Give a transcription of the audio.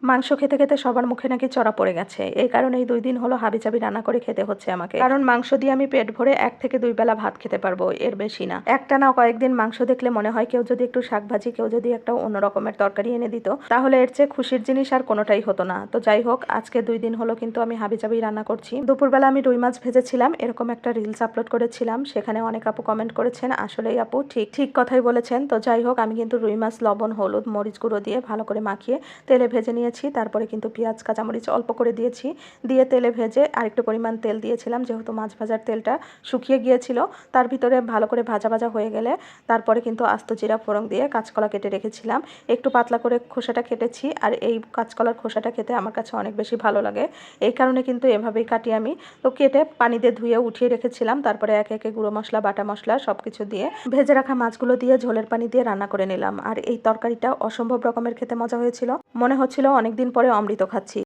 মাংস খেতে খেতে সবার মুখে নাকি চড়া পড়ে গেছে। এই কারণে এই 2 দিন হলো হাবিজাবি রান্না করে খেতে হচ্ছে আমাকে। কারণ মাংস দিয়ে আমি পেট ভরে 1 থেকে 2 বেলা ভাত খেতে পারবো, এর বেশি না। একটানা কয়েকদিন মাংস দেখলে মনে হয় কেউ যদি একটু শাকভাজি, কেউ যদি একটা অন্য রকমের তরকারি এনে দিত, তাহলে এর চেয়ে খুশির জিনিস আর কোনোটাই হতো না। তো যাই হোক, আজকে 2 দিন হলো কিন্তু আমি হাবিজাবি রান্না করছি। দুপুরবেলা আমি রুই মাছ ভেজেছিলাম, এরকম একটা রিলস আপলোড করেছিলাম। সেখানে অনেক আপু কমেন্ট করেছেন, আসলেই আপু ঠিক ঠিক কথাই বলেছেন। তো যাই হোক, আমি কিন্তু রুই মাছ লবণ, হলুদ, মরিচ গুঁড়ো দিয়ে ভালো করে মাখিয়ে তেলে ভেজে নিয়েছি। তারপরে কিন্তু পেঁয়াজ, কাঁচামরিচ অল্প করে দিয়েছি, দিয়ে তেলে ভেজে আরেকটু পরিমাণ তেল দিয়েছিলাম, যেহেতু মাছ ভাজার তেলটা শুকিয়ে গিয়েছিল। তার ভিতরে ভালো করে ভাজা ভাজা হয়ে গেলে তারপরে কিন্তু আস্ত জিরা ফোড়ন দিয়ে কাঁচকলা কেটে রেখেছিলাম। একটু পাতলা করে খোসাটা কেটেছি, আর এই কাঁচকলার খোসাটা খেতে আমার কাছে অনেক বেশি ভালো লাগে। এই কারণে কিন্তু এভাবেই কাটি আমি। তো কেটে পানি দিয়ে ধুয়ে উঠিয়ে রেখেছিলাম। তারপরে একে একে গুঁড়ো মশলা, বাটা মশলা সব কিছু দিয়ে ভেজে রাখা মাছগুলো দিয়ে ঝোলের পানি দিয়ে রান্না করে নিলাম। আর এই তরকারিটা অসম্ভব রকমের খেতে মজা হয়েছিল, মনে হচ্ছিল অনেকদিন পরে অমৃত খাচ্ছি।